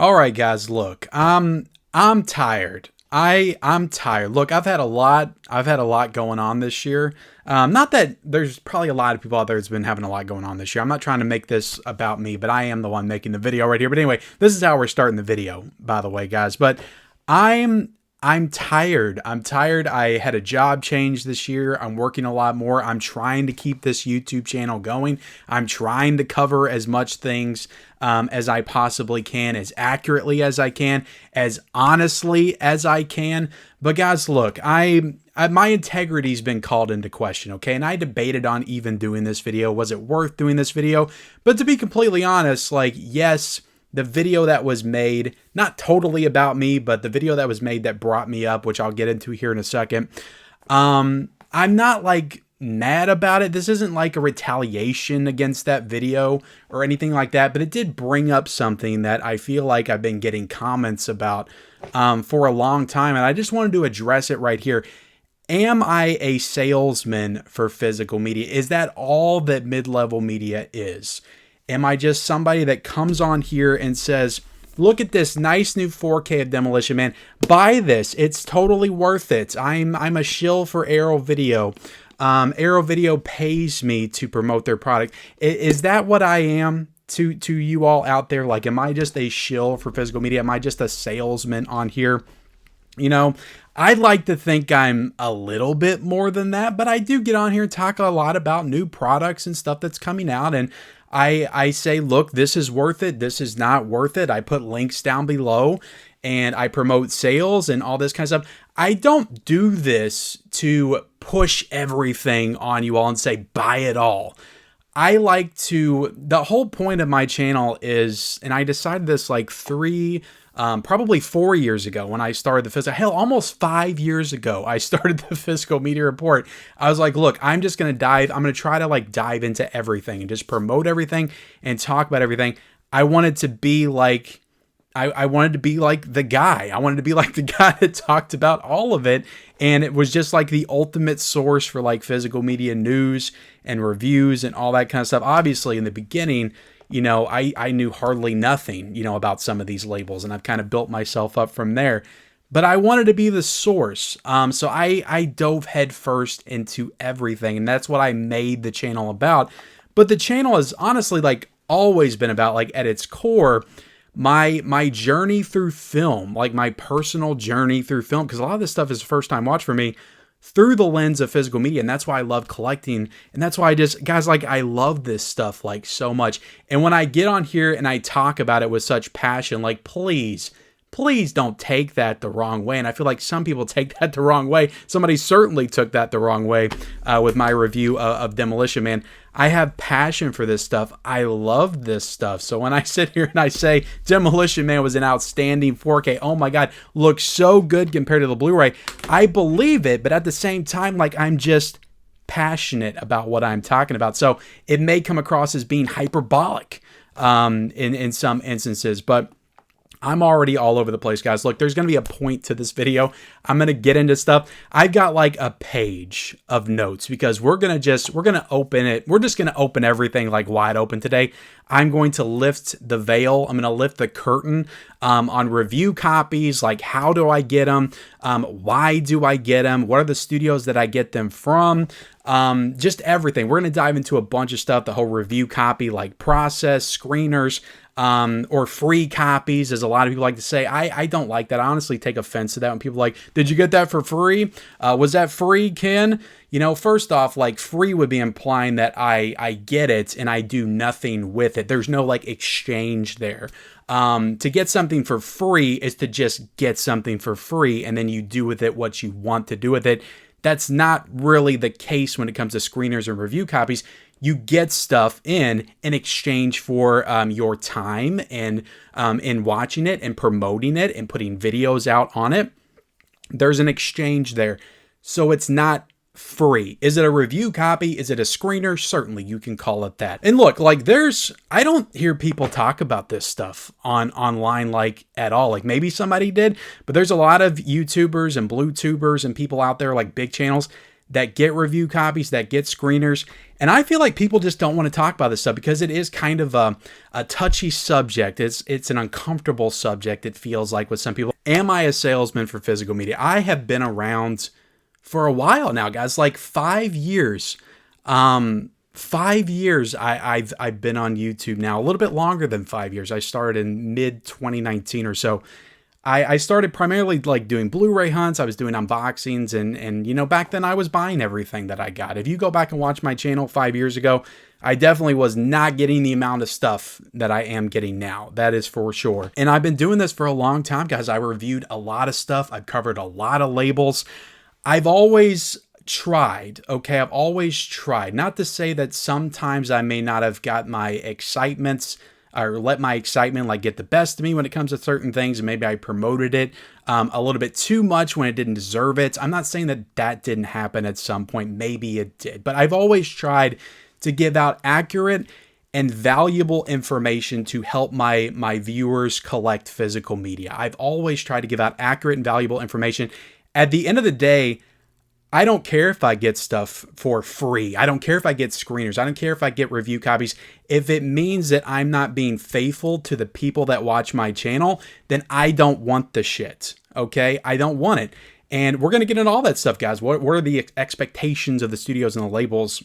All right, guys, look, I'm tired. I'm tired. Look, I've had a lot going on this year. Not that there's probably a lot of people out there that's been having a lot going on this year. I'm not trying to make this about me, but I am the one making the video right here. But anyway, this is how we're starting the video, by the way, guys. But I'm tired. I'm tired. I had a job change this year. I'm working a lot more. I'm trying to keep this YouTube channel going. I'm trying to cover as much things as I possibly can, as accurately as I can, as honestly as I can. But guys, look, my integrity's been called into question, okay? And I debated on even doing this video. Was it worth doing this video? But to be completely honest, like, yes, the video that was made, not totally about me, but the video that was made that brought me up, which I'll get into here in a second. I'm not like mad about it. This isn't like a retaliation against that video or anything like that, but it did bring up something that I feel like I've been getting comments about for a long time. And I just wanted to address it right here. Am I a salesman for physical media? Is that all that mid-level media is? Am I just somebody that comes on here and says, look at this nice new 4K of Demolition Man. Buy this. It's totally worth it. I'm a shill for Arrow Video. Arrow Video pays me to promote their product. Is that what I am to you all out there? Like, am I just a shill for physical media? Am I just a salesman on here? You know, I'd like to think I'm a little bit more than that, but I do get on here and talk a lot about new products and stuff that's coming out. And I say, look, this is worth it. This is not worth it. I put links down below and I promote sales and all this kind of stuff. I don't do this to push everything on you all and say, buy it all. I like to, the whole point of my channel is, and I decided this like probably 4 years ago when I started the physical, hell, almost 5 years ago, I started the Physical Media Report. I was like, look, I'm just going to I'm going to try to like dive into everything and just promote everything and talk about everything. I wanted to be like, I wanted to be like the guy. I wanted to be like the guy that talked about all of it. And it was just like the ultimate source for like physical media news and reviews and all that kind of stuff. Obviously, in the beginning, you know, I knew hardly nothing, you know, about some of these labels, and I've kind of built myself up from there. But I wanted to be the source. So I dove headfirst into everything, and that's what I made the channel about. But the channel has honestly like always been about, like, at its core, my journey through film, like my personal journey through film, because a lot of this stuff is first time watch for me, through the lens of physical media. And that's why I love collecting. And that's why guys, like, I love this stuff like so much. And when I get on here and I talk about it with such passion, like, please don't take that the wrong way. And I feel like some people take that the wrong way. Somebody certainly took that the wrong way with my review of Demolition Man. I have passion for this stuff. I love this stuff. So when I sit here and I say Demolition Man was an outstanding 4K, oh my God, looks so good compared to the Blu-ray, I believe it, but at the same time, like, I'm just passionate about what I'm talking about. So it may come across as being hyperbolic in some instances, but I'm already all over the place, guys. Look, there's going to be a point to this video. I'm going to get into stuff. I've got like a page of notes because we're going to open it. We're just going to open everything like wide open today. I'm going to lift the veil. I'm going to lift the curtain on review copies. Like, how do I get them? Why do I get them? What are the studios that I get them from? Just everything. We're going to dive into a bunch of stuff, the whole review copy, like process, screeners, or free copies, as a lot of people like to say. I don't like that. I honestly take offense to that when people are like, did you get that for free? Was that free, Ken? You know, first off, like, free would be implying that I get it and I do nothing with it. There's no like exchange there. To get something for free is to just get something for free and then you do with it what you want to do with it. That's not really the case when it comes to screeners and review copies. You get stuff in exchange for your time and in watching it and promoting it and putting videos out on it. There's an exchange there. So it's not free. Is it a review copy? Is it a screener? Certainly you can call it that. And look, like, I don't hear people talk about this stuff online like at all. Like, maybe somebody did, but there's a lot of YouTubers and BlueTubers and people out there, like big channels, that get review copies, that get screeners. And I feel like people just don't want to talk about this stuff because it is kind of a touchy subject. It's an uncomfortable subject, it feels like, with some people. Am I a salesman for physical media? I have been around for a while now, guys, like 5 years. 5 years I've been on YouTube now, a little bit longer than 5 years. I started in mid 2019 or so. I started primarily like doing Blu-ray hunts. I was doing unboxings and you know, back then I was buying everything that I got. If you go back and watch my channel 5 years ago, I definitely was not getting the amount of stuff that I am getting now. That is for sure. And I've been doing this for a long time, guys. I reviewed a lot of stuff. I've covered a lot of labels. I've always tried, okay? I've always tried. Not to say that sometimes I may not have got my excitements or let my excitement like get the best of me when it comes to certain things, and maybe I promoted it a little bit too much when it didn't deserve it. I'm not saying that that didn't happen at some point. Maybe it did, but I've always tried to give out accurate and valuable information to help my viewers collect physical media. I've always tried to give out accurate and valuable information. At the end of the day, I don't care if I get stuff for free. I don't care if I get screeners. I don't care if I get review copies. If it means that I'm not being faithful to the people that watch my channel, then I don't want the shit, okay? I don't want it. And we're going to get into all that stuff, guys. What are the expectations of the studios and the labels?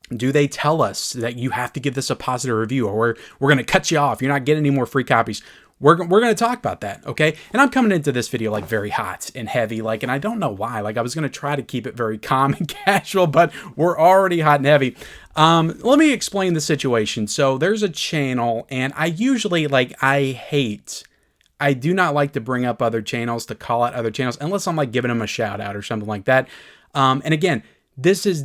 Do they tell us that you have to give this a positive review, or we're going to cut you off? You're not getting any more free copies. We're going to talk about that, okay? And I'm coming into this video like very hot and heavy, like, and I don't know why. Like, I was going to try to keep it very calm and casual, but we're already hot and heavy. Let me explain the situation. So there's a channel, and I usually, like, I do not like to bring up other channels, to call out other channels, unless I'm like giving them a shout out or something like that. And again, this is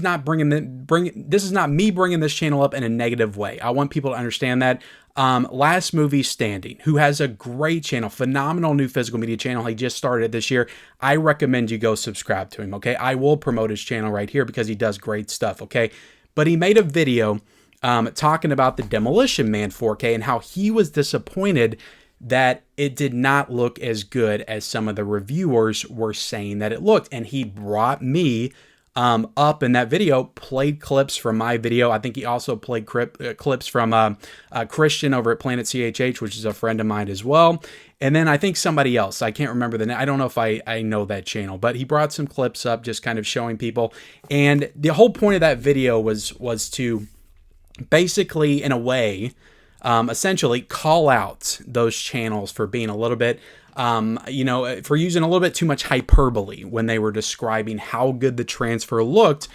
not me bringing this channel up in a negative way. I want people to understand that. Last Movie Standing, who has a great channel, phenomenal new physical media channel. He just started this year. I recommend you go subscribe to him, okay? I will promote his channel right here because he does great stuff, okay? But he made a video talking about the Demolition Man 4K and how he was disappointed that it did not look as good as some of the reviewers were saying that it looked. And he brought me up in that video, played clips from my video. I think he also played clips from Christian over at Planet CHH, which is a friend of mine as well. And then I think somebody else, I can't remember the name. I don't know if I know that channel, but he brought some clips up just kind of showing people. And the whole point of that video was to basically, in a way, essentially call out those channels for being a little bit, you know, for using a little bit too much hyperbole when they were describing how good the transfer looked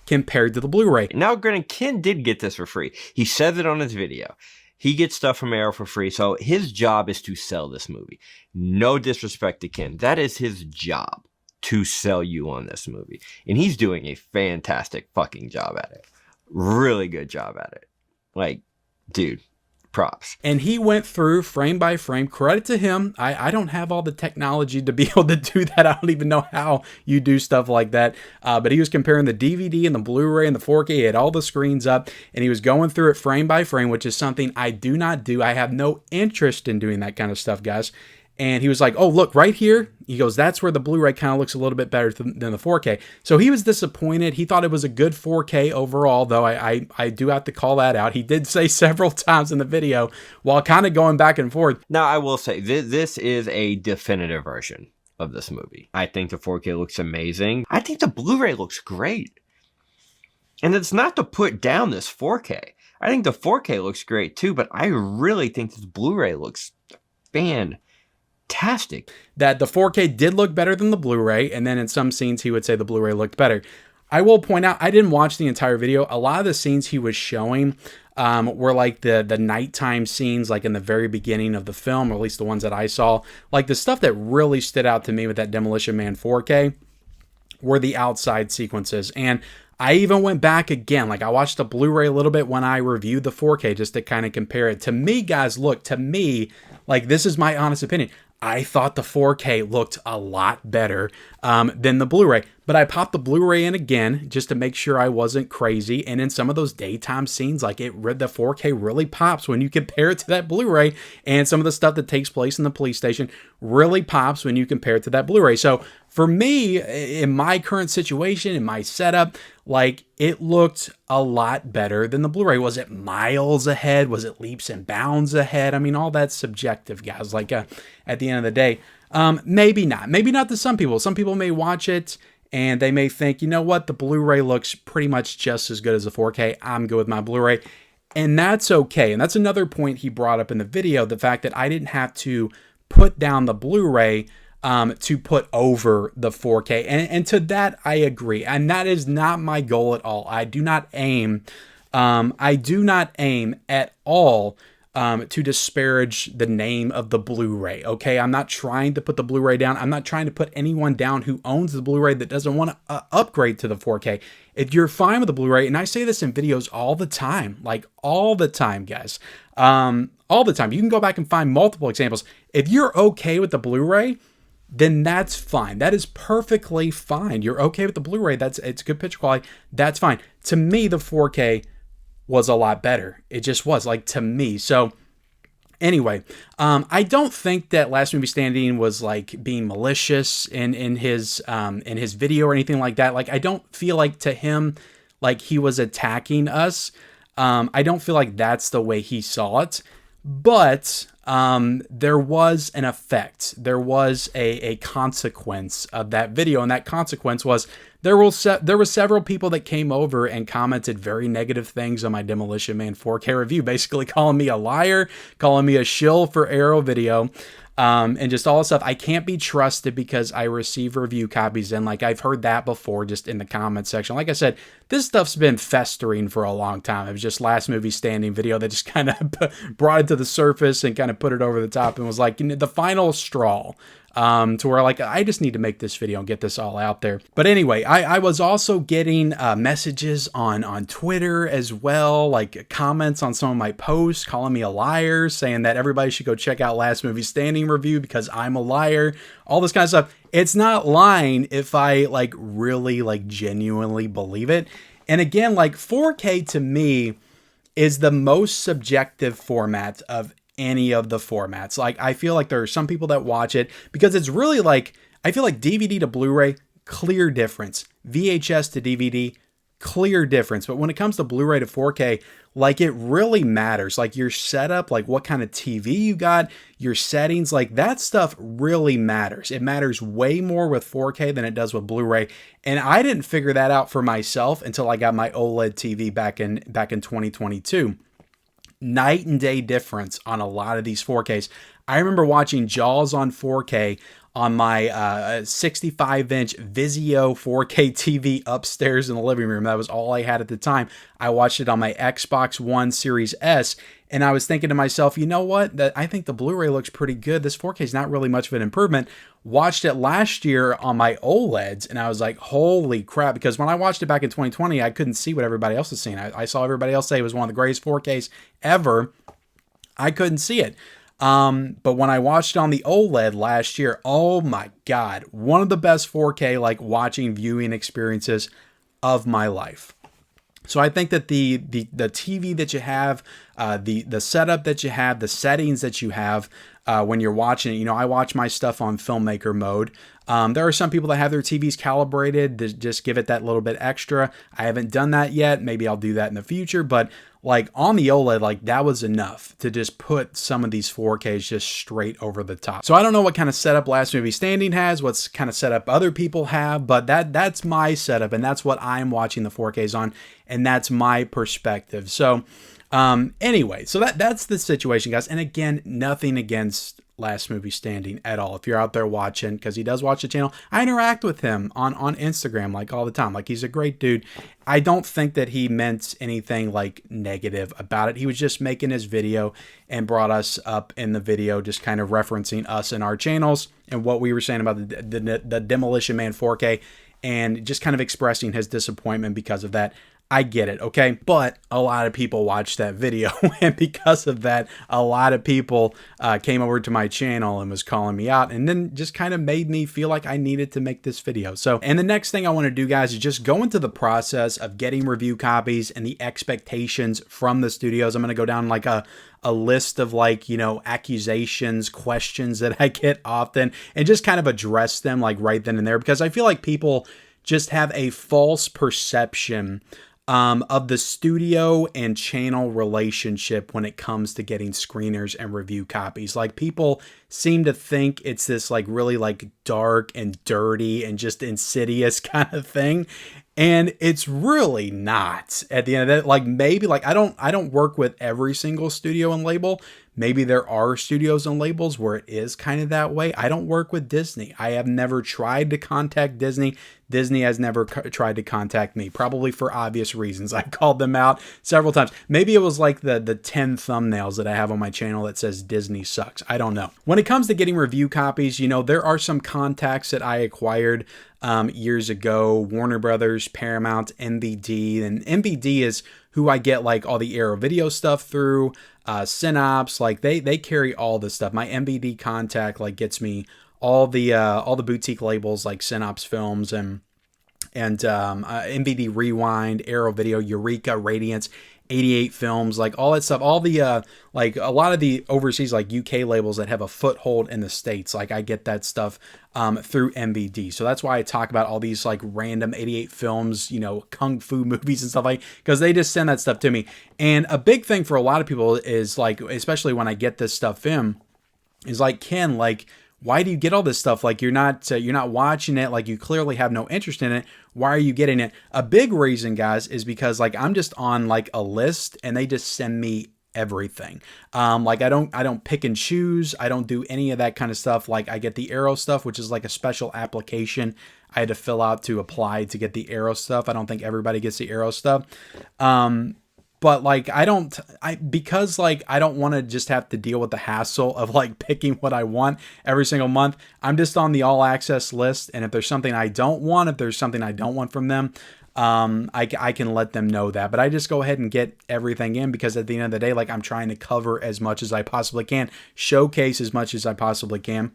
compared to the Blu-ray. Now, granted, Ken did get this for free. He said it on his video. He gets stuff from Arrow for free, so his job is to sell this movie. No disrespect to Ken. That is his job, to sell you on this movie. And he's doing a fantastic fucking job at it. Really good job at it. Like, dude, props. And he went through frame by frame. Credit to him. I don't have all the technology to be able to do that. I don't even know how you do stuff like that. But he was comparing the DVD and the Blu-ray and the 4K. He had all the screens up, and he was going through it frame by frame, which is something I do not do. I have no interest in doing that kind of stuff, guys. And he was like, oh, look, right here. He goes, that's where the Blu-ray kind of looks a little bit better than the 4K. So he was disappointed. He thought it was a good 4K overall, though I do have to call that out. He did say several times in the video while kind of going back and forth. Now, I will say, this is a definitive version of this movie. I think the 4K looks amazing. I think the Blu-ray looks great. And it's not to put down this 4K. I think the 4K looks great, too, but I really think this Blu-ray looks fantastic. That the 4K did look better than the Blu-ray, and then in some scenes he would say the Blu-ray looked better. I will point out, I didn't watch the entire video. A lot of the scenes he was showing were like the nighttime scenes, like in the very beginning of the film, or at least the ones that I saw. Like the stuff that really stood out to me with that Demolition Man 4K were the outside sequences. And I even went back again, like I watched the Blu-ray a little bit when I reviewed the 4K just to kind of compare it. To me, guys, look, to me, like this is my honest opinion, I thought the 4K looked a lot better than the Blu-ray. But I popped the Blu-ray in again just to make sure I wasn't crazy. And in some of those daytime scenes, like the 4K really pops when you compare it to that Blu-ray, and some of the stuff that takes place in the police station really pops when you compare it to that Blu-ray. So for me, in my current situation, in my setup, like it looked a lot better than the Blu-ray. Was it miles ahead? Was it leaps and bounds ahead? I mean, all that's subjective, guys. Like at the end of the day, maybe not. Maybe not to some people. Some people may watch it and they may think, you know what, the Blu-ray looks pretty much just as good as the 4K. I'm good with my Blu-ray. And that's okay. And that's another point he brought up in the video, the fact that I didn't have to put down the Blu-ray to put over the 4K. And to that, I agree. And that is not my goal at all. I do not aim at all to disparage the name of the Blu-ray. Okay, I'm not trying to put the Blu-ray down. I'm not trying to put anyone down who owns the Blu-ray that doesn't want to upgrade to the 4K. If you're fine with the Blu-ray, and I say this in videos all the time, like all the time, guys, all the time. You can go back and find multiple examples. If you're okay with the Blu-ray, then that's fine. That is perfectly fine. You're okay with the Blu-ray. It's good picture quality. That's fine. To me, the 4K was a lot better. It just was, like, to me. So anyway, I don't think that Last Movie Standing was like being malicious in his video or anything like that. Like, I don't feel like to him like he was attacking us. I don't feel like that's the way he saw it. But there was an effect. There was a consequence of that video, and that consequence was there were several people that came over and commented very negative things on my Demolition Man 4K review, basically calling me a liar, calling me a shill for Arrow Video, and just all this stuff. I can't be trusted because I receive review copies, and like I've heard that before just in the comment section. Like I said, this stuff's been festering for a long time. It was just Last Movie Standing video that just kind of brought it to the surface and kind of put it over the top and was like the final straw. To where like I just need to make this video and get this all out there. But anyway, I was also getting messages on Twitter as well, like comments on some of my posts calling me a liar, saying that everybody should go check out Last Movie Standing review because I'm a liar, all this kind of stuff. It's not lying if I like really like genuinely believe it. And again, like 4K to me is the most subjective format of any of the formats. Like, I feel like there are some people that watch it because it's really like, I feel like DVD to Blu-ray, clear difference. VHS to DVD, clear difference. But when it comes to Blu-ray to 4K, like it really matters. Like your setup, like what kind of TV you got, your settings, like that stuff really matters. It matters way more with 4K than it does with Blu-ray. And I didn't figure that out for myself until I got my OLED TV back in 2022. Night and day difference on a lot of these 4Ks. I remember watching Jaws on 4K on my 65-inch Vizio 4K TV upstairs in the living room. That was all I had at the time. I watched it on my Xbox One Series S, and I was thinking to myself, you know what? I think the Blu-ray looks pretty good. This 4K is not really much of an improvement. Watched it last year on my OLEDs, and I was like, holy crap. Because when I watched it back in 2020, I couldn't see what everybody else was seeing. I saw everybody else say it was one of the greatest 4Ks ever. I couldn't see it. But when I watched it on the OLED last year, oh my God, one of the best 4K like watching viewing experiences of my life. So I think that the TV that you have, the setup that you have, the settings that you have when you're watching it, you know, I watch my stuff on filmmaker mode. There are some people that have their TVs calibrated to just give it that little bit extra. I haven't done that yet. Maybe I'll do that in the future, but like on the OLED, like that was enough to just put some of these 4Ks just straight over the top. So I don't know what kind of setup Last Movie Standing has, what's kind of setup other people have, but that's my setup and that's what I'm watching the 4Ks on, and that's my perspective. So anyway, so that's the situation, guys. And again, nothing against Last Movie Standing at all. If you're out there watching, because he does watch the channel, I interact with him on Instagram like all the time. Like he's a great dude. I don't think that he meant anything like negative about it. He was just making his video and brought us up in the video, just kind of referencing us and our channels and what we were saying about the Demolition Man 4K, and just kind of expressing his disappointment because of that. I get it, okay? But a lot of people watched that video, and because of that, a lot of people came over to my channel and was calling me out, and then just kind of made me feel like I needed to make this video. So, and the next thing I want to do, guys, is just go into the process of getting review copies and the expectations from the studios. I'm going to go down like a list of like, you know, accusations, questions that I get often, and just kind of address them like right then and there, because I feel like people just have a false perception of the studio and channel relationship when it comes to getting screeners and review copies. Like, people seem to think it's this like really like dark and dirty and just insidious kind of thing. And it's really not. At the end of that, like, maybe like I don't work with every single studio and label. Maybe there are studios and labels where it is kind of that way. I don't work with Disney. I have never tried to contact Disney. Disney has never tried to contact me, probably for obvious reasons. I called them out several times. Maybe it was like the 10 thumbnails that I have on my channel that says Disney sucks. I don't know. When it comes to getting review copies, you know, there are some contacts that I acquired years ago. Warner Brothers, Paramount, MVD. And MVD is who I get like all the Arrow Video stuff through. Synops, like they carry all this stuff. My MVD contact like gets me all the boutique labels like Synops Films and MVD Rewind, Arrow Video, Eureka, Radiance, 88 Films, like all that stuff. All the like a lot of the overseas like UK labels that have a foothold in the States, like I get that stuff through MVD. So that's why I talk about all these like random 88 Films, you know, kung fu movies and stuff like, because they just send that stuff to me. And a big thing for a lot of people is like, especially when I get this stuff in, is like, Ken, like, why do you get all this stuff? Like, you're not watching it. Like, you clearly have no interest in it. Why are you getting it? A big reason, guys, is because like I'm just on like a list and they just send me everything. Like I don't pick and choose. I don't do any of that kind of stuff. Like, I get the Arrow stuff, which is like a special application I had to fill out to apply to get the Arrow stuff. I don't think everybody gets the Arrow stuff. But like, because like I don't want to just have to deal with the hassle of like picking what I want every single month. I'm just on the all access list. And if there's something I don't want, from them, I can let them know that. But I just go ahead and get everything in, because at the end of the day, like, I'm trying to cover as much as I possibly can, showcase as much as I possibly can.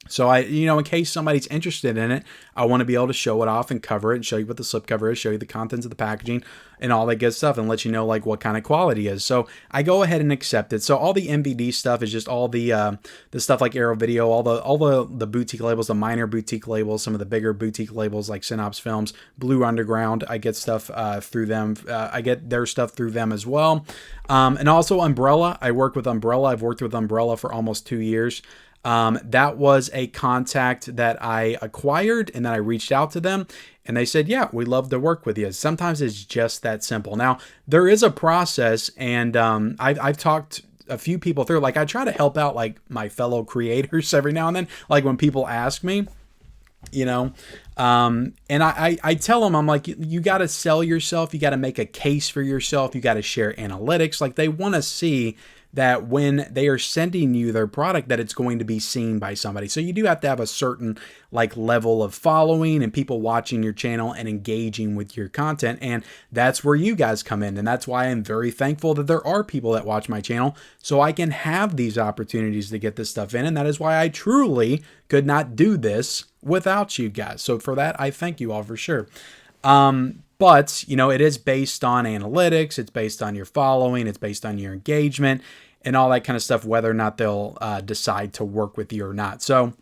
So in case somebody's interested in it, I want to be able to show it off and cover it and show you what the slipcover is, show you the contents of the packaging and all that good stuff, and let you know like what kind of quality is. So I go ahead and accept it. So all the MVD stuff is just all the stuff like Arrow Video, all the boutique labels, the minor boutique labels, some of the bigger boutique labels like Synops Films, Blue Underground. I get stuff through them. I get their stuff through them as well. And also Umbrella. I work with Umbrella. I've worked with Umbrella for almost 2 years. That was a contact that I acquired, and then I reached out to them and they said, yeah, we'd love to work with you. Sometimes it's just that simple. Now, there is a process, and I've talked a few people through. Like, I try to help out like my fellow creators every now and then, like when people ask me, and I tell them, I'm like, you got to sell yourself. You got to make a case for yourself. You got to share analytics. Like, they want to see that when they are sending you their product, that it's going to be seen by somebody. So you do have to have a certain like level of following and people watching your channel and engaging with your content. And that's where you guys come in. And that's why I'm very thankful that there are people that watch my channel, so I can have these opportunities to get this stuff in. And that is why I truly could not do this without you guys. So for that, I thank you all for sure. But, it is based on analytics. It's based on your following. It's based on your engagement and all that kind of stuff, whether or not they'll decide to work with you or not. So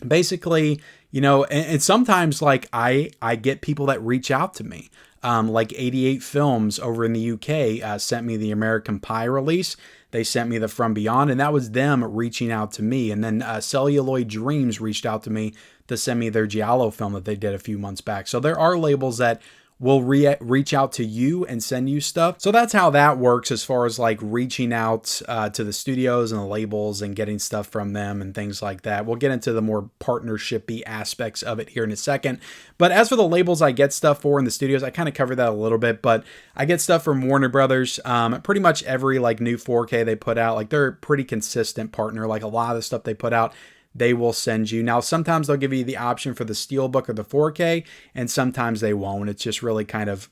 basically, and sometimes like I get people that reach out to me. Like 88 Films over in the UK sent me the American Pie release. They sent me the From Beyond, and that was them reaching out to me. And then Celluloid Dreams reached out to me to send me their Giallo film that they did a few months back. So there are labels that will reach out to you and send you stuff. So that's how that works as far as like reaching out to the studios and the labels and getting stuff from them and things like that. We'll get into the more partnership-y aspects of it here in a second. But as for the labels I get stuff for in the studios, I kind of covered that a little bit, but I get stuff from Warner Brothers. Pretty much every like new 4K they put out, like they're a pretty consistent partner. Like a lot of the stuff they put out, they will send you. Now, sometimes they'll give you the option for the Steelbook or the 4K, and sometimes they won't. It's just really kind of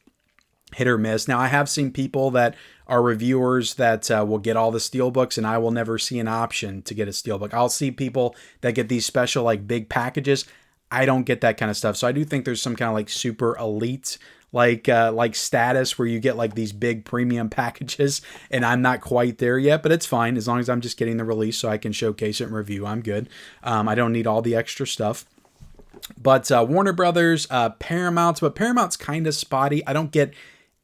hit or miss. Now, I have seen people that are reviewers that will get all the steelbooks, and I will never see an option to get a steelbook. I'll see people that get these special like big packages. I don't get that kind of stuff. So I do think there's some kind of like super elite like status where you get like these big premium packages, and I'm not quite there yet, but it's fine as long as I'm just getting the release so I can showcase it and review. I'm good. I don't need all the extra stuff. But Warner Brothers, Paramount, but Paramount's kind of spotty. I don't get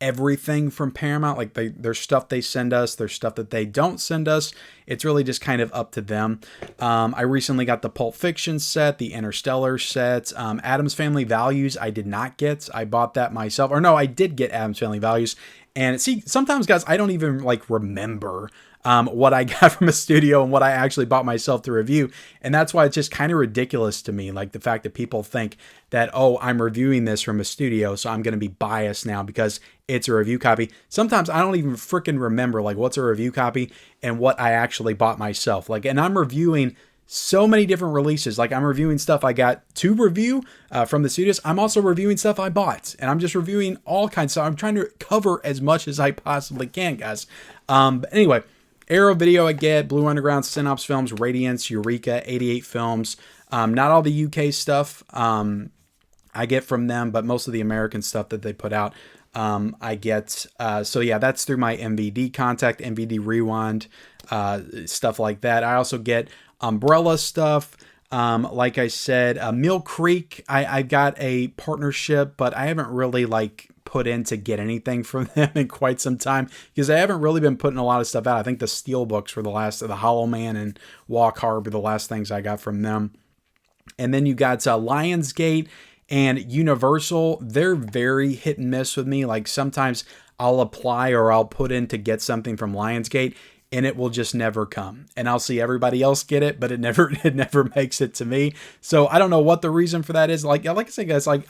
everything from Paramount. Like there's stuff they send us, there's stuff that they don't send us. It's really just kind of up to them. I recently got the Pulp Fiction set, the Interstellar set, Addams Family Values. I did not get. I bought that myself, or no, I did get Addams Family Values. And see, sometimes guys, I don't even like remember what I got from a studio and what I actually bought myself to review. And that's why it's just kind of ridiculous to me. Like the fact that people think that, oh, I'm reviewing this from a studio, so I'm going to be biased now because it's a review copy. Sometimes I don't even freaking remember like what's a review copy and what I actually bought myself. Like, and I'm reviewing so many different releases. Like I'm reviewing stuff I got to review from the studios. I'm also reviewing stuff I bought, and I'm just reviewing all kinds of stuff. I'm trying to cover as much as I possibly can, guys. But anyway, Arrow Video I get, Blue Underground, Synops Films, Radiance, Eureka, 88 Films. Not all the UK stuff I get from them, but most of the American stuff that they put out I get. So yeah, that's through my MVD Contact, MVD Rewind, stuff like that. I also get Umbrella stuff. Like I said, Mill Creek, I got a partnership, but I haven't really like put in to get anything from them in quite some time because I haven't really been putting a lot of stuff out. I think the Steelbooks were the last of the Hollow Man and Walk Hard were the last things I got from them. And then you got Lionsgate and Universal. They're very hit and miss with me. Like sometimes I'll apply or I'll put in to get something from Lionsgate and it will just never come. And I'll see everybody else get it, but it never makes it to me. So I don't know what the reason for that is. Like I say, guys, like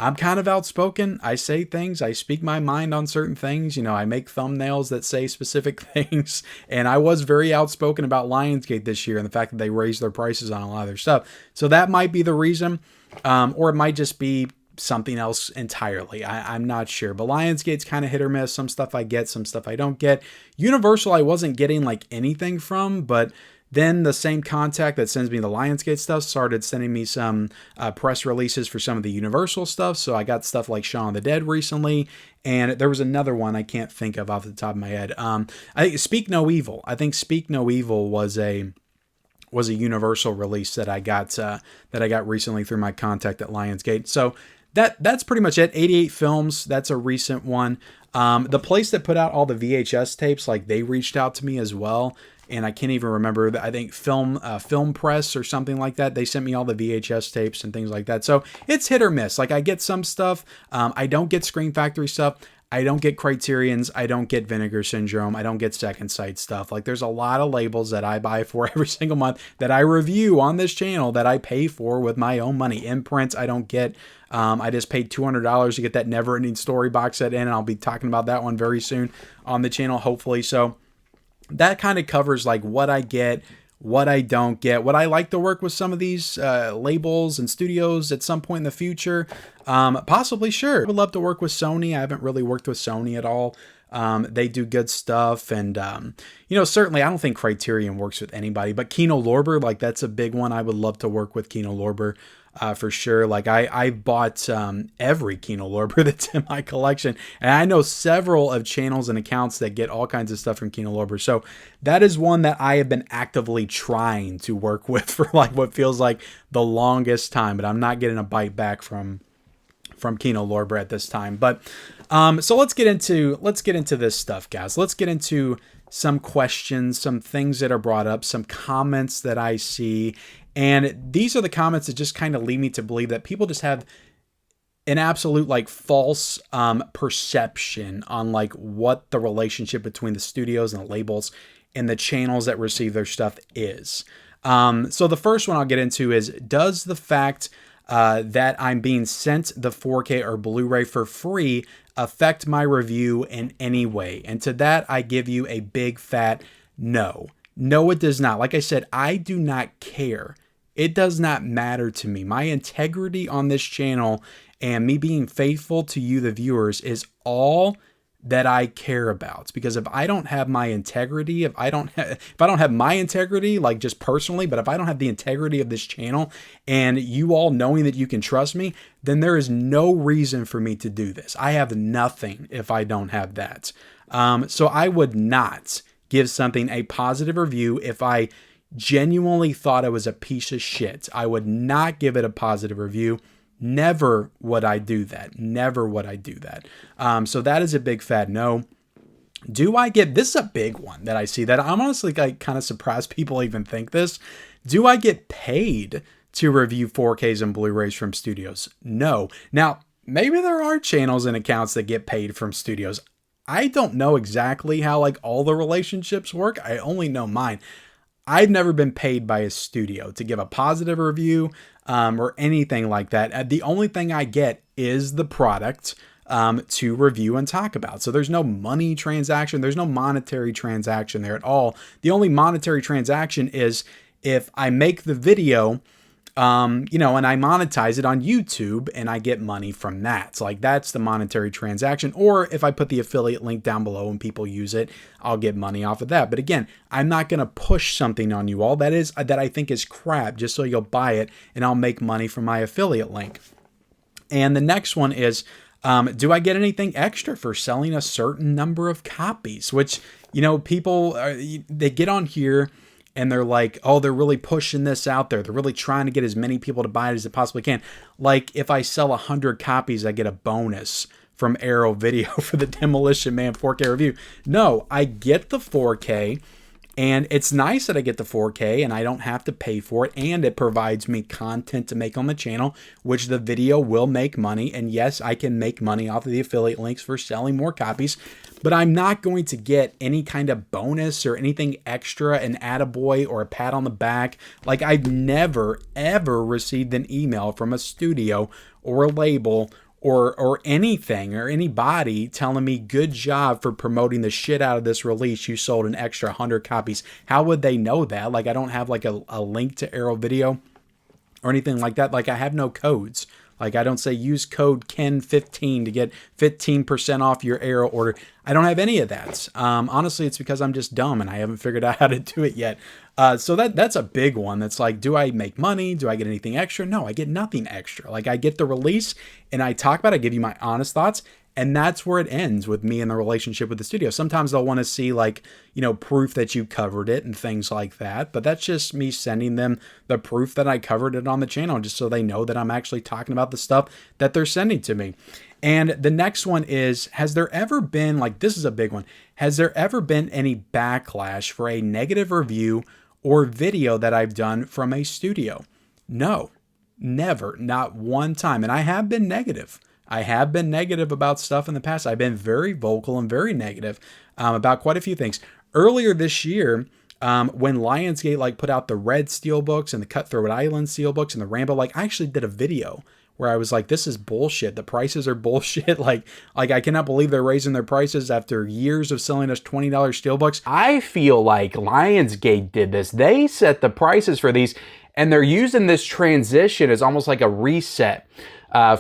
I'm kind of outspoken. I say things. I speak my mind on certain things. You know, I make thumbnails that say specific things. And I was very outspoken about Lionsgate this year and the fact that they raised their prices on a lot of their stuff. So that might be the reason. Or it might just be something else entirely. I'm not sure. But Lionsgate's kind of hit or miss. Some stuff I get, some stuff I don't get. Universal I wasn't getting like anything from, but then the same contact that sends me the Lionsgate stuff started sending me some press releases for some of the Universal stuff. So I got stuff like Shaun of the Dead recently. And there was another one I can't think of off the top of my head. I think Speak No Evil. I think Speak No Evil was a Universal release that I got recently through my contact at Lionsgate. So that's pretty much it. 88 Films, that's a recent one. The place that put out all the VHS tapes, like they reached out to me as well. And I can't even remember. I think Film Press or something like that. They sent me all the VHS tapes and things like that. So it's hit or miss. Like I get some stuff. I don't get Screen Factory stuff. I don't get Criterion's. I don't get Vinegar Syndrome. I don't get Second Sight stuff. Like there's a lot of labels that I buy for every single month that I review on this channel that I pay for with my own money. Imprints I don't get. I just paid $200 to get that Never Ending Story box set in, and I'll be talking about that one very soon on the channel, hopefully. So that kind of covers like what I get, what I don't get. Would I like to work with some of these labels and studios at some point in the future? Possibly, sure. I would love to work with Sony. I haven't really worked with Sony at all. They do good stuff. And, certainly I don't think Criterion works with anybody, but Kino Lorber, like that's a big one. I would love to work with Kino Lorber. For sure. Like I bought every Kino Lorber that's in my collection, and I know several of channels and accounts that get all kinds of stuff from Kino Lorber. So that is one that I have been actively trying to work with for like what feels like the longest time, but I'm not getting a bite back from Kino Lorber at this time. But so let's get into this stuff, guys. Let's get into some questions, some things that are brought up, some comments that I see. And these are the comments that just kind of lead me to believe that people just have an absolute like false perception on like what the relationship between the studios and the labels and the channels that receive their stuff is. So the first one I'll get into is, does the fact that I'm being sent the 4K or Blu-ray for free affect my review in any way? And to that, I give you a big fat no. No, it does not. Like I said, I do not care It does not matter to me. My integrity on this channel and me being faithful to you, the viewers, is all that I care about. Because if I don't have my integrity, if I don't have my integrity, like just personally, but if I don't have the integrity of this channel and you all knowing that you can trust me, then there is no reason for me to do this. I have nothing if I don't have that. So I would not give something a positive review if I genuinely thought it was a piece of shit. I would not give it a positive review. Never would I do that. Never would I do that. So that is a big fat no. Do I get, this is a big one that I see that I'm honestly like kind of surprised people even think this. Do I get paid to review 4Ks and Blu-rays from studios? No. Now, maybe there are channels and accounts that get paid from studios. I don't know exactly how like all the relationships work. I only know mine. I've never been paid by a studio to give a positive review or anything like that. The only thing I get is the product to review and talk about. So there's no money transaction. There's no monetary transaction there at all. The only monetary transaction is if I make the video, and I monetize it on YouTube and I get money from that. So like that's the monetary transaction. Or if I put the affiliate link down below and people use it, I'll get money off of that. But again, I'm not going to push something on you all that I think is crap just so you'll buy it and I'll make money from my affiliate link. And the next one is, do I get anything extra for selling a certain number of copies? Which, people, they get on here and they're like, oh, they're really pushing this out there. They're really trying to get as many people to buy it as they possibly can. Like if I sell 100 copies, I get a bonus from Arrow Video for the Demolition Man 4K review. No, I get the 4K. And it's nice that I get the 4K and I don't have to pay for it. And it provides me content to make on the channel, which the video will make money. And yes, I can make money off of the affiliate links for selling more copies. But I'm not going to get any kind of bonus or anything extra, an attaboy or a pat on the back. Like I've never, ever received an email from a studio or a label or anything or anybody telling me good job for promoting the shit out of this release. You sold an extra 100 copies. How would they know that? Like I don't have like a link to Arrow Video or anything like that. Like I have no codes. Like I don't say use code KEN15 to get 15% off your Arrow order. I don't have any of that. Honestly, it's because I'm just dumb and I haven't figured out how to do it yet. So that's a big one. That's like, do I make money? Do I get anything extra? No, I get nothing extra. Like I get the release and I talk about it. I give you my honest thoughts. And that's where it ends with me and the relationship with the studio. Sometimes they'll want to see like, proof that you covered it and things like that. But that's just me sending them the proof that I covered it on the channel, just so they know that I'm actually talking about the stuff that they're sending to me. And the next one is, has there ever been, like this is a big one, has there ever been any backlash for a negative review or video that I've done from a studio? No, never, not one time. And I have been negative. I have been negative about stuff in the past. I've been very vocal and very negative about quite a few things. Earlier this year, when Lionsgate put out the Red Steelbooks and the Cutthroat Island Steelbooks and the Rambo, I actually did a video where I was like, this is bullshit. The prices are bullshit. Like I cannot believe they're raising their prices after years of selling us $20 steelbooks. I feel like Lionsgate did this. They set the prices for these and they're using this transition as almost like a reset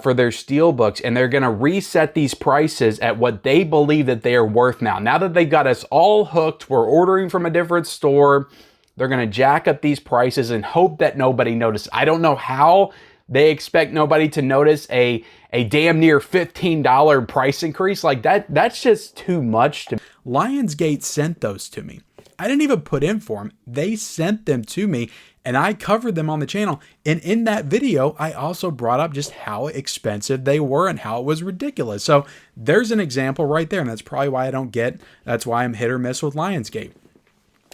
for their steelbooks, and they're going to reset these prices at what they believe that they are worth now. Now that they've got us all hooked, we're ordering from a different store, they're going to jack up these prices and hope that nobody notices. I don't know how they expect nobody to notice a damn near $15 price increase. Like that's just too much to me. Lionsgate sent those to me. I didn't even put in for them. They sent them to me and I covered them on the channel. And in that video, I also brought up just how expensive they were and how it was ridiculous. So there's an example right there. And that's probably why that's why I'm hit or miss with Lionsgate.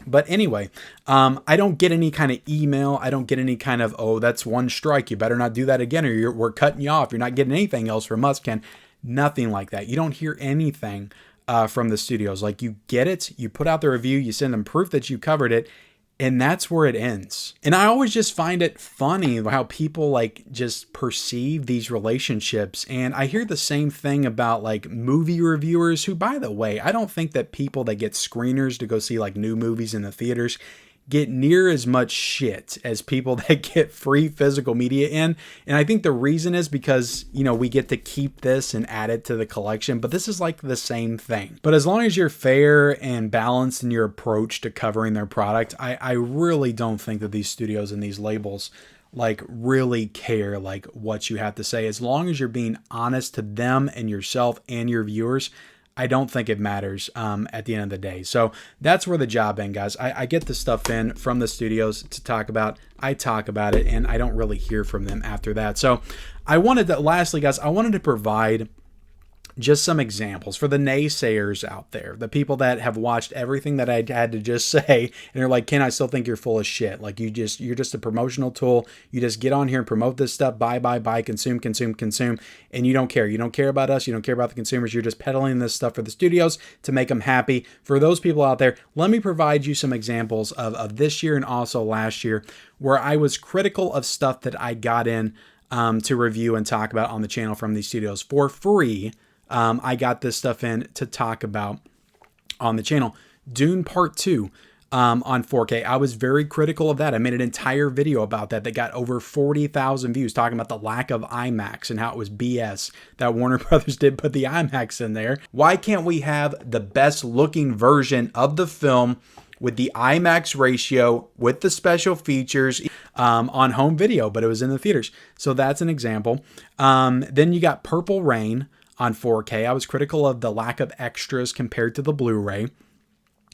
But anyway, I don't get any kind of email. I don't get any kind of, oh, that's one strike. You better not do that again or we're cutting you off. You're not getting anything else from us, Ken. Nothing like that. You don't hear anything from the studios. Like you get it, you put out the review, you send them proof that you covered it, and that's where it ends. And I always just find it funny how people just perceive these relationships. And I hear the same thing about movie reviewers who, by the way, I don't think that people that get screeners to go see new movies in the theaters get near as much shit as people that get free physical media in. And I think the reason is because, you know, we get to keep this and add it to the collection, but this is like the same thing. But as long as you're fair and balanced in your approach to covering their product, I really don't think that these studios and these labels like really care like what you have to say. As long as you're being honest to them and yourself and your viewers, I don't think it matters at the end of the day. So that's where the job ends, guys. I get the stuff in from the studios to talk about. I talk about it, and I don't really hear from them after that. So I wanted to, lastly, guys, I wanted to provide just some examples for the naysayers out there, the people that have watched everything that I had to just say, and they're like, Ken, I still think you're full of shit. Like you're just a promotional tool. You just get on here and promote this stuff, buy, consume, and you don't care. You don't care about us. You don't care about the consumers. You're just peddling this stuff for the studios to make them happy. For those people out there, let me provide you some examples of this year and also last year where I was critical of stuff that I got in to review and talk about on the channel from these studios for free. I got this stuff in to talk about on the channel. Dune Part 2 on 4K. I was very critical of that. I made an entire video about that got over 40,000 views, talking about the lack of IMAX and how it was BS that Warner Brothers did put the IMAX in there. Why can't we have the best looking version of the film with the IMAX ratio, with the special features on home video, but it was in the theaters? So that's an example. Then you got Purple Rain on 4K. I was critical of the lack of extras compared to the Blu-ray.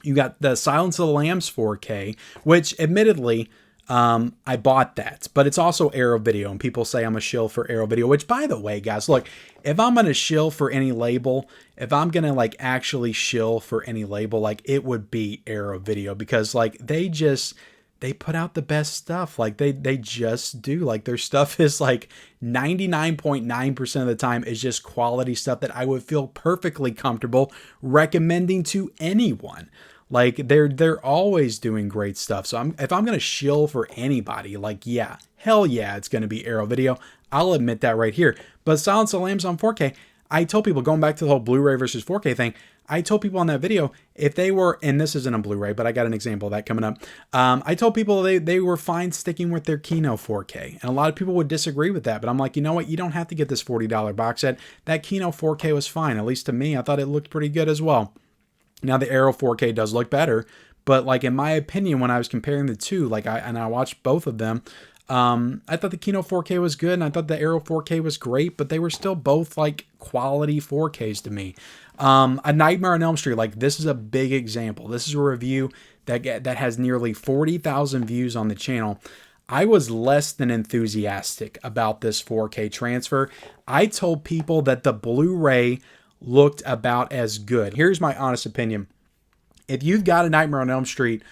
You got the Silence of the Lambs 4K, which admittedly, I bought that, but it's also Arrow Video, and people say I'm a shill for Arrow Video, which, by the way, guys, look, if I'm going to shill for any label, if I'm going to like actually shill for any label, like it would be Arrow Video, because like they put out the best stuff. Like they just do. Like their stuff is like 99.9% of the time is just quality stuff that I would feel perfectly comfortable recommending to anyone. Like they're always doing great stuff. So if I'm going to shill for anybody, like, yeah, hell yeah, it's going to be Arrow Video. I'll admit that right here. But Silence of the Lambs on 4K, I told people, going back to the whole Blu-ray versus 4K thing, I told people on that video, if they were, and this isn't a Blu-ray, but I got an example of that coming up. I told people they were fine sticking with their Kino 4K. And a lot of people would disagree with that. But I'm like, you know what? You don't have to get this $40 box set. That Kino 4K was fine. At least to me, I thought it looked pretty good as well. Now the Arrow 4K does look better. But like in my opinion, when I was comparing the two, like I watched both of them, I thought the Kino 4K was good, and I thought the Arrow 4K was great, but they were still both like quality 4Ks to me. A Nightmare on Elm Street, like this is a big example. This is a review that has nearly 40,000 views on the channel. I was less than enthusiastic about this 4K transfer. I told people that the Blu-ray looked about as good. Here's my honest opinion. If you've got a Nightmare on Elm Street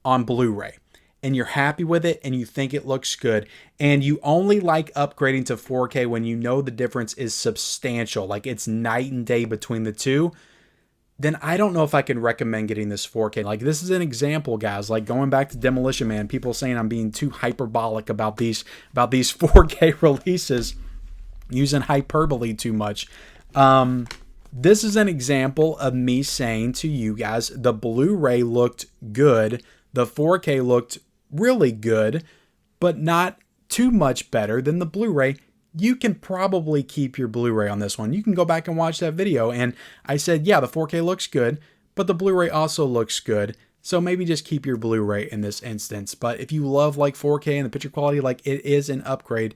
on Blu-ray, and you're happy with it and you think it looks good, and you only like upgrading to 4K when you know the difference is substantial, like it's night and day between the two, then I don't know if I can recommend getting this 4K. Like this is an example, guys, like going back to Demolition Man, people saying I'm being too hyperbolic about these 4K releases, using hyperbole too much. This is an example of me saying to you guys, the Blu-ray looked good, the 4K looked really good, but not too much better than the Blu-ray. You can probably keep your Blu-ray on this one. You can go back and watch that video. And I said, yeah, the 4K looks good, but the Blu-ray also looks good. So maybe just keep your Blu-ray in this instance. But if you love like 4K and the picture quality, like it is an upgrade,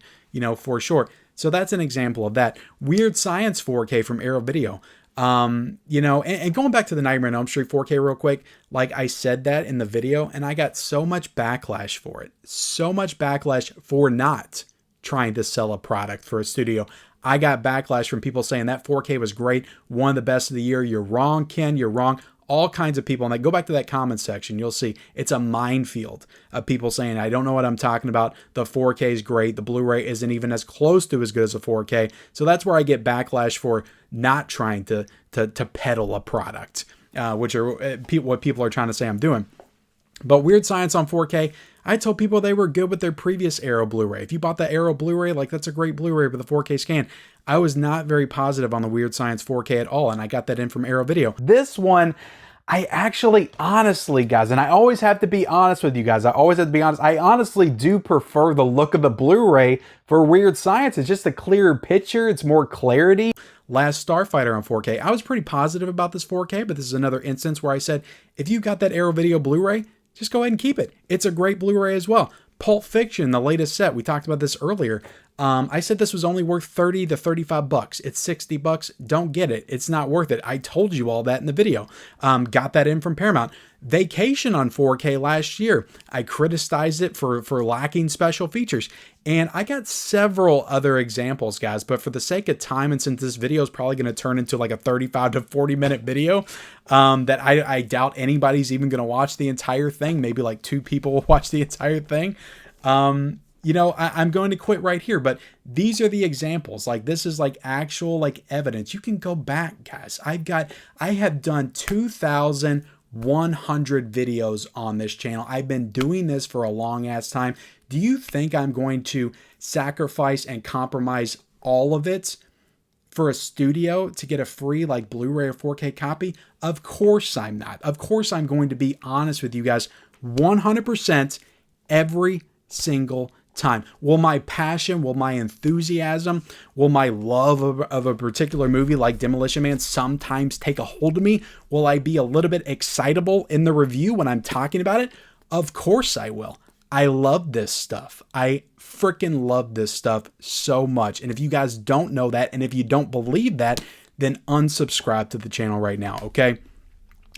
for sure. So that's an example of that. Weird Science 4K from Arrow Video. And going back to the Nightmare on Elm Street 4K real quick, like I said that in the video, and I got so much backlash for it. So much backlash for not trying to sell a product for a studio. I got backlash from people saying that 4K was great, one of the best of the year. You're wrong, Ken, you're wrong. All kinds of people. And go back to that comment section. You'll see it's a minefield of people saying, I don't know what I'm talking about. The 4K is great. The Blu-ray isn't even as close to as good as a 4K. So that's where I get backlash for not trying to peddle a product, which are what people are trying to say I'm doing. But Weird Science on 4K, I told people they were good with their previous Arrow Blu-ray. If you bought the Arrow Blu-ray, like that's a great Blu-ray with a 4K scan. I was not very positive on the Weird Science 4K at all, and I got that in from Arrow Video. This one, I actually, honestly, guys, and I always have to be honest with you guys. I always have to be honest. I honestly do prefer the look of the Blu-ray for Weird Science. It's just a clearer picture. It's more clarity. Last Starfighter on 4K. I was pretty positive about this 4K, but this is another instance where I said, if you got that Arrow Video Blu-ray, just go ahead and keep it. It's a great Blu-ray as well. Pulp Fiction, the latest set. We talked about this earlier. I said this was only worth 30 to 35 bucks. It's 60 bucks. Don't get it. It's not worth it. I told you all that in the video. Got that in from Paramount. Vacation on 4K last year. I criticized it for lacking special features. And I got several other examples, guys, but for the sake of time, and since this video is probably going to turn into like a 35 to 40 minute video, that I doubt anybody's even going to watch the entire thing. Maybe like 2 people will watch the entire thing. You know, I'm going to quit right here, but these are the examples. Like, this is like actual like evidence. You can go back, guys. I have done 2,100 videos on this channel. I've been doing this for a long ass time. Do you think I'm going to sacrifice and compromise all of it for a studio to get a free like Blu-ray or 4K copy? Of course I'm not. Of course I'm going to be honest with you guys 100% every single time. Will my passion, will my enthusiasm, will my love of a particular movie like Demolition Man sometimes take a hold of me? Will I be a little bit excitable in the review when I'm talking about it? Of course I will. I love this stuff. I freaking love this stuff so much. And if you guys don't know that, and if you don't believe that, then unsubscribe to the channel right now, okay?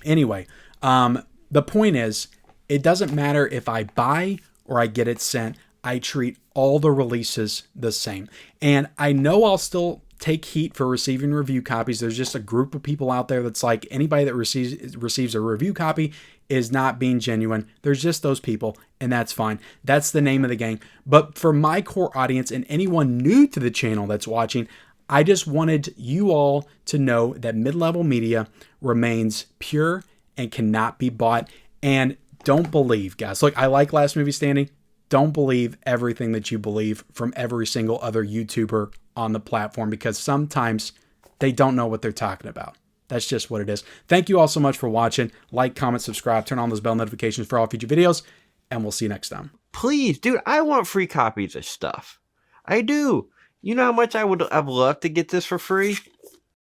Anyway, the point is, it doesn't matter if I buy or I get it sent. I treat all the releases the same. And I know I'll still take heat for receiving review copies. There's just a group of people out there that's like, anybody that receives a review copy is not being genuine. There's just those people, and that's fine. That's the name of the game. But for my core audience and anyone new to the channel that's watching, I just wanted you all to know that mid-level media remains pure and cannot be bought. And don't believe, guys. Look, I like Last Movie Standing. Don't believe everything that you believe from every single other YouTuber on the platform, because sometimes they don't know what they're talking about. That's just what it is. Thank you all so much for watching. Like, comment, subscribe, turn on those bell notifications for all future videos, and we'll see you next time. Please, dude, I want free copies of stuff. I do. You know how much I'd love to get this for free?